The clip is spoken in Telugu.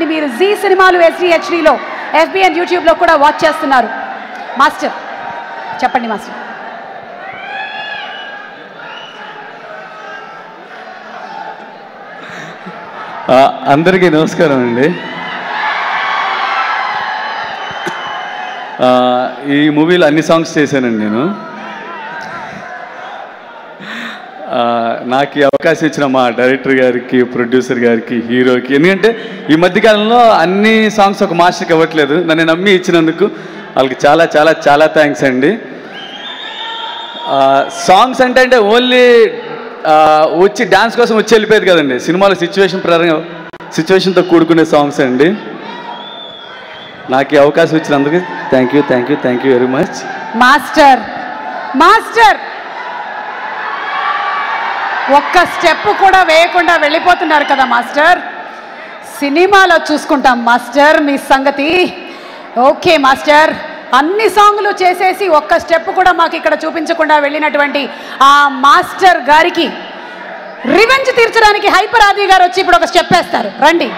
మీరు జీ సినిమాలు SDHDలో FB అండ్ యూట్యూబ్లో కూడా వాచ్ చేస్తున్నారు. మాస్టర్ చెప్పండి మాస్టర్. అందరికీ నమస్కారం అండి. ఈ మూవీలో అన్ని సాంగ్స్ చేశానండి నేను. నాకు ఈ అవకాశం ఇచ్చిన మా డైరెక్టర్ గారికి, ప్రొడ్యూసర్ గారికి, హీరోకి, ఎందుకంటే ఈ మధ్యకాలంలో అన్ని సాంగ్స్ ఒక మాస్టర్కి ఇవ్వట్లేదు, నన్ను నమ్మి ఇచ్చినందుకు వాళ్ళకి చాలా చాలా చాలా థ్యాంక్స్ అండి. సాంగ్స్ అంటే ఓన్లీ వచ్చి డ్యాన్స్ కోసం వచ్చి వెళ్ళిపోయేది కదండి, సినిమాలో సిచ్యువేషన్తో కూడుకునే సాంగ్స్ అండి. నాకు ఈ అవకాశం ఇచ్చినందుకు thank you very much. Master master ఒక్క స్టెప్ కూడా వేయకుండా వెళ్ళిపోతున్నారు కదా మాస్టర్. సినిమాలో చూసుకుంటాం మాస్టర్ మీ సంగతి. ఓకే మాస్టర్, అన్ని సాంగ్లు చేసేసి ఒక్క స్టెప్ కూడా మాకు ఇక్కడ చూపించకుండా వెళ్ళినటువంటి ఆ మాస్టర్ గారికి రివెంజ్ తీర్చడానికి హైపర్ ఆది గారు వచ్చి ఇప్పుడు ఒక స్టెప్ వేస్తారు. రండి.